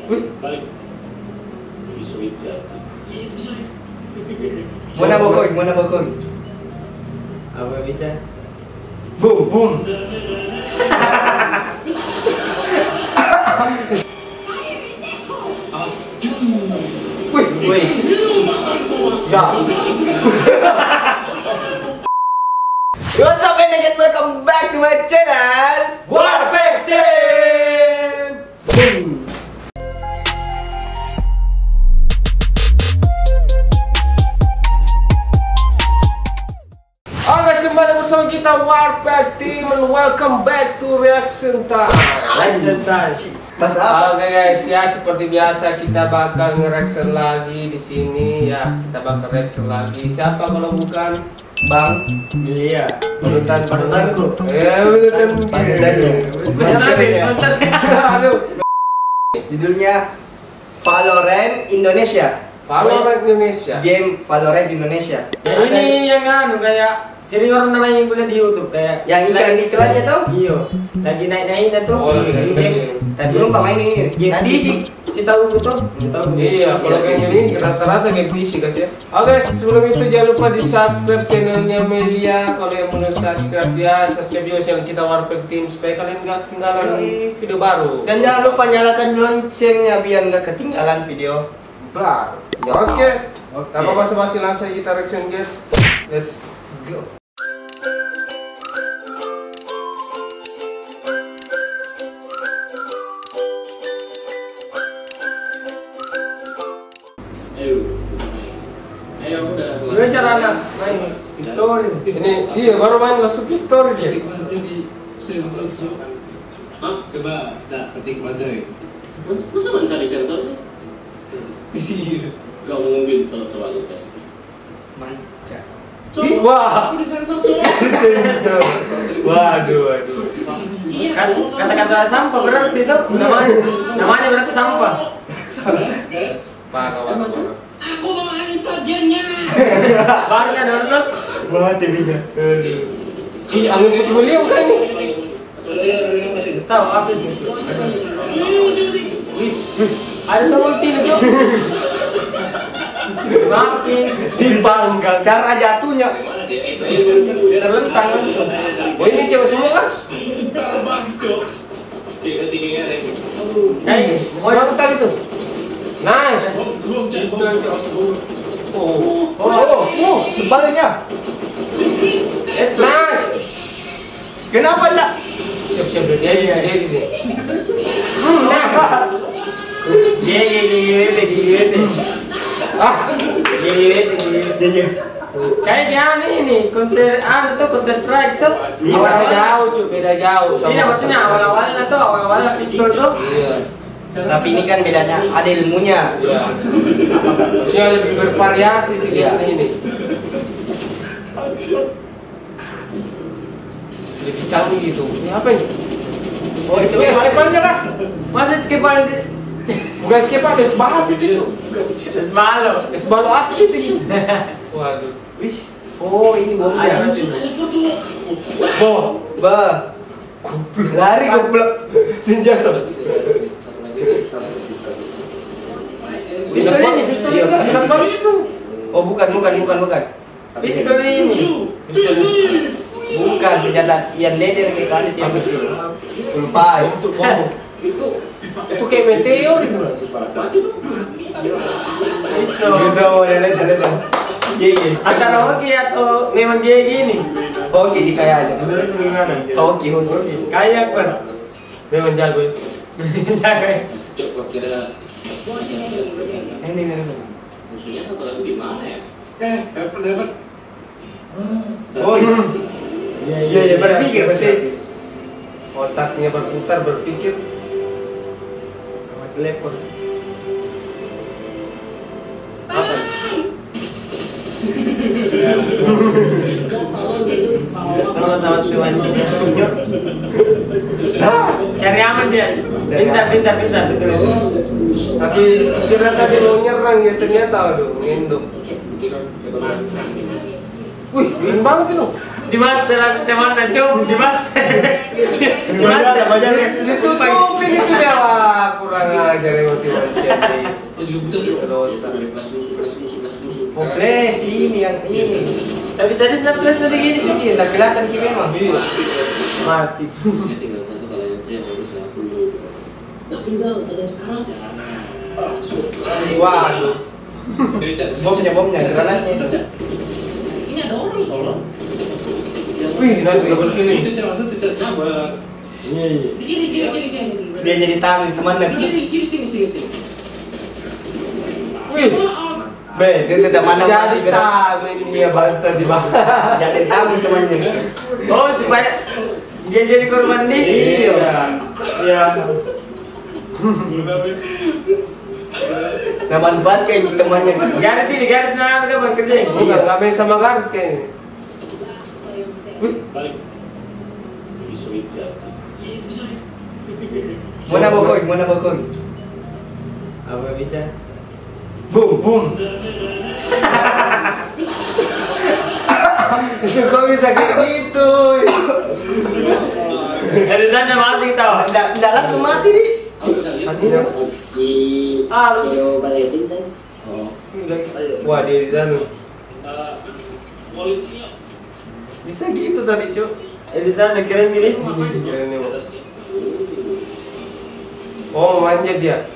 Wih. Mana bokoi? Apa bisa? Boom. Wih. Ya. What's up and welcome back to my channel Warpack Team. Boom. Oke guys, kembali bersama kita Warpack Team and welcome back to Reaction Time. Mas apa? Oke guys, ya seperti biasa kita bakal nge-reaction lagi di sini ya. Kita bakal reaction lagi. Siapa kalau bukan Bang. Iya. panutanku? Panutanku. Aduh. Judulnya Valorant Indonesia. Valorant Indonesia. Game Valorant Indonesia. Ya ini yang anu kayak senior namanya yang kuliah di YouTube kayak Yang iklan-iklannya tuh? Iya. Lagi naik-naiknya tuh. Oh, di game. Tapi belum main ini. Game PC si tahu tuh. Iya, kalau kayak gini rata-rata kayak PC guys ya. Oke, sebelum itu jangan lupa di subscribe channelnya Melia. Kalau yang belum subscribe ya, subscribe juga channel kita Warpack Team supaya kalian nggak ketinggalan video baru. Dan jangan lupa nyalakan loncengnya biar nggak ketinggalan video baru. Oke. Tanpa basa-basi langsung kita reaction guys. Let's go. Ayo udah. Gimana caranya main Victor? Ini iya baru main langsung Victor dia. Hah? Coba ketik baterai. Masa mencari sensor sih? Gak mungkin kalau terlalu tes. Wah. Di sensor coba. Sensor. Waduh. Kan kata-kata sampah berarti itu namanya berarti sampah. Parah. Aku mau instagramnya. Barunya download. Wah, TV-nya. Ini angin putih beliau kan ini. Tahu apa itu? Ada tombol pin itu. Maaf sih. Dipanggang. Cara jatuhnya terlentang langsung. Oh ini cewek semua kan? Guys, Sebentar itu. Nice. Sebaliknya. It's nice. Kenapa enggak? Siap dia ini. Nah. Kayak gimana ini? Counter Strike tuh. Beda jauh. Iya maksudnya awal-awalnya pistol tuh. Iya. Tapi ini kan bedanya ada ilmunya. Iya. Maksudnya lebih bervariasi Iya. ini. Lebih canggih gitu. Ini apa ini? Oh, Skepalnya kan? Masa skepal Bukan skepal, es balok itu. Es balok asli sih. Waduh. Wih. Oh, ini bomnya. Bom. Bah. Lari goblok. Senjata. Pistol ini, pistol Iya, ini. Kenapa itu? Oh, bukan. Pistol ini. Bukan senjata yang leder kayak kali tiap itu. Ulpai. Untuk bom. Itu kayak meteor itu. Iso. Gitu, leder. Iya. Antara hoki atau memang dia gini. Oke, di kayak aja. Menurut gimana? Oke. Kayak kan. Memang jago itu. Jangan. Coba kira Ini. musuhnya satu lagi di mana ya? Dapat. Oh, iya, berpikir. Otaknya berputar berpikir. Telepon. Apa? Tolong sama Tuhan. Cari aman dia. Pintar. Tapi kira tadi mau nyerang ya ternyata aduh nginduk. Wih, keren banget itu. Dimas teman Najum, Dimas. Banyak. Ditutupin itu dia, wah kurang belajar emosi manusia nih. Lo juga butuh kelas musuh. Oh, flash ini yang ini. Tapi sadis nak plus tadi gini cuy. Iya, tak kelihatan kita memang. Mati. Ya tinggal satu kalau yang dia harus langsung dulu. Nah, tinggal tanya sekarang. Waduh. Bomnya granatnya itu. Ini ada orang tolong. Wih, nasi double killing. Itu jangan sabar. Iya. Gini. Dia jadi tamu kemana? Kiri sini. Wih, Be, dia tidak mana jadi tamu ini ya bangsa di bawah. Jadi tamu temannya. Oh, supaya dia jadi korban nih. Iya. Iya. Nah, manfaat kayak temannya. Garet ini, garet nah apa kerja? Bukan, nggak main sama Garut kayaknya. Wih, Balik. Bisa. Mana bokoy? Apa bisa? boom. Kok bisa kayak gitu? Ada sana masih tahu. Nggak langsung mati nih. Aku bisa lihat. Di Harus. baletin saya. Oh. Wah, dia di sana. Polisinya. Bisa gitu tadi, Cuk. Ada sana keren ini. Keren nih, Bos. Oh, manjat dia.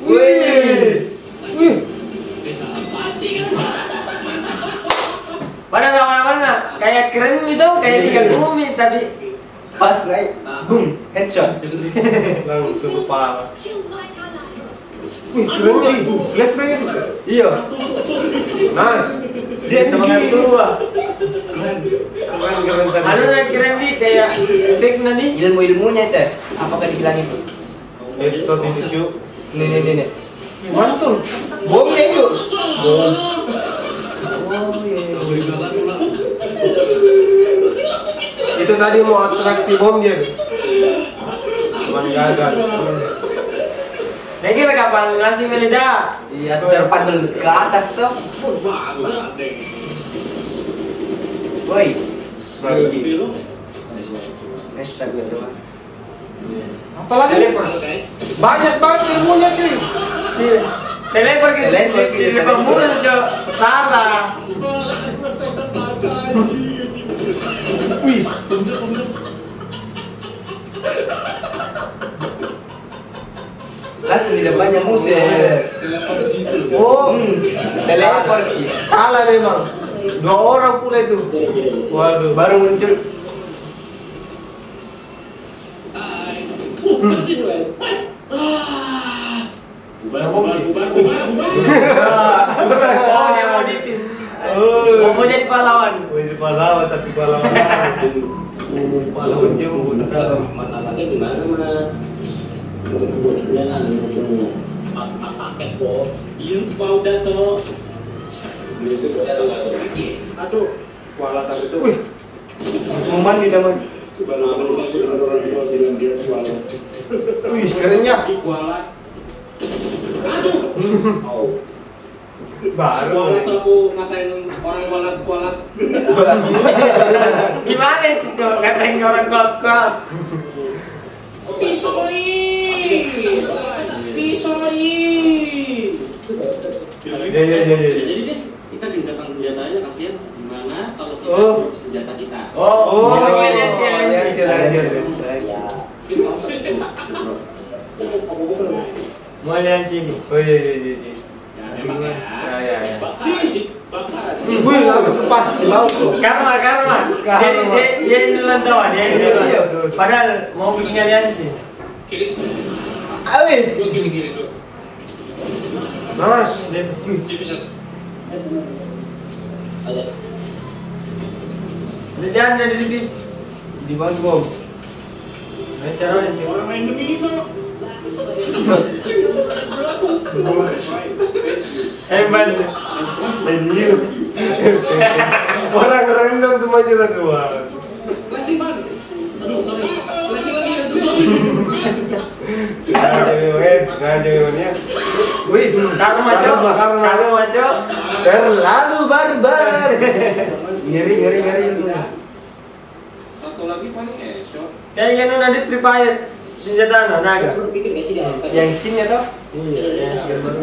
Wih. Wih. Padahal awal-awalnya kayak keren itu, kayak tiga bumi tapi Pas naik, boom, headshot. Langsung kepala. Wih, keren nih. Flashbang itu. Iya. Nice. dia teman tua. Keren tadi. Ada yang keren nih kayak efek nanti. Ilmunya itu. Apakah dibilang itu? Headshot itu, Cuk. Nih. Mantul. Bomnya itu. Itu tadi mau atraksi bom dia. Cuman gagal. Nah kira kapan ngasih meledak? Iya, terpantul ke atas tuh. Woi. Apalagi? Banyak banget ilmunya, cuy. Teleport ke depan mulu cok. Salah. Wih. Langsung di depannya musuh. Oh, Teleport sih. salah memang. 2 orang pula itu. Waduh, Baru muncul. Oh dia mau dipis. Mau jadi pahlawan. Wih, pahlawan tapi pahlawan. Pahlawan juga. Pakai di mana mas? Pakai kok. Iya mau datang. Aduh, kuala tadi itu. Wih, Mau mandi namanya. Wih, kerennya. Kuala. Aduh. Oh. baru. Kualat aku ngatain orang kualat. Gimana itu cok? Katain orang kuat. Pisoi. Ya. Jadi deh, kita gencatan senjatanya kasihan. Gimana kalau kita drop senjata kita? Oh, aliansi. mau lihat sini. Oh iya. Ya memang ya. Ya. Bakar. Wih, langsung tepat si bau tuh. Karma. Dia duluan tahu, dia duluan. Iya. Padahal mau bikin aliansi. Kiri. Awis. Kiri dulu. Mas, Bisa. Ada. Jangan dari dipis Di bawah bom. cara Orang main begitu. hebat. orang random tuh aja lah keluar. Flashing ban. Aduh, sorry. Flashing lagi. Aduh, sorry. Sengaja memangnya. Wih, Karma cok. Terlalu barbar. ngeri itu. Satu lagi paling shot. Kayak nanti Free Fire. senjata naga. Berpikir nggak sih dia apa? Yang skinnya toh? Iya, yang skin baru.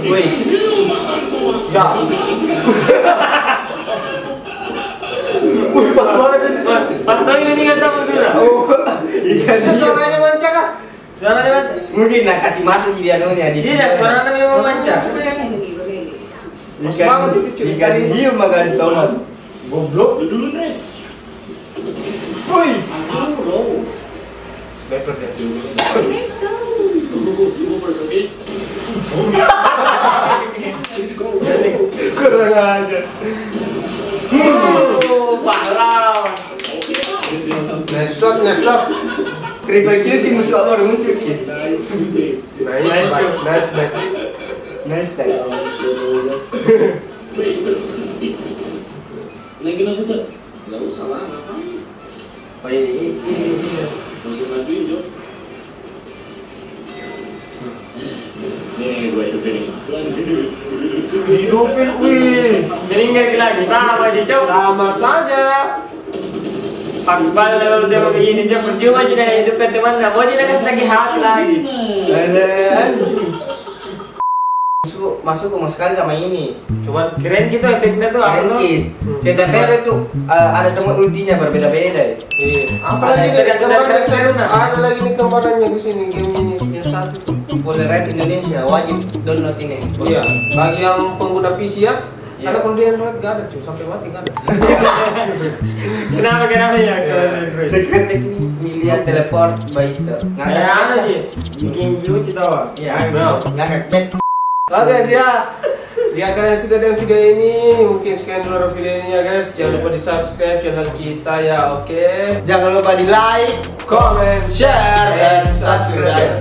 Wih. Ya. Wih, pas banget ini. Pas tahu ini kan tahu sudah. Oh, ikan Suaranya manca kah? Suaranya kan? mungkin nak kasih masuk di anunya di. Tidak, suaranya memang manca. Ikan hiu makan tomat. Goblok. Dulu Dre. Wih. Sniper dia. Ibu pergi. Kurang aja. Pahlawan. Nesok. Triple kill di musuh baru muncul kit. Nice back. Nice back. Lagi aku tuh. Nggak usah lah, ngapain? Oh ini. Masih bantuin Jo. Nih gue hidupin. Hidupin, wih. Meninggal lagi sama aja, Cok. Sama saja. Pakbal kalau dia begini aja percuma aja dari hidup teman. Nah, mau dia kasih sakit hati lagi. Masuk sekali sama ini. Cuma keren gitu efeknya tuh apa tuh? Setiap beda tuh ada semua ultinya berbeda-beda. Iya. Apa Ada lagi yang nih dari kemarin saya Luna. ada lagi nih kemarinnya ke sini game ini yang satu. Full Red Indonesia wajib download ini. Iya. Bagi yang pengguna PC ya. Iya. Karena kalau di Android gak ada cuy, sampai mati gak ada. Kenapa ya? Secret teknik miliar teleport bayi itu. Kayak apa sih? Bikin lucu tau? Ya, bro. Ngangkat bed. Oke guys ya. Jika kalian suka dengan video ini, mungkin sekian dulu video ini ya guys. Jangan lupa di subscribe channel kita ya, oke? Jangan lupa di like, Comment, share, dan subscribe.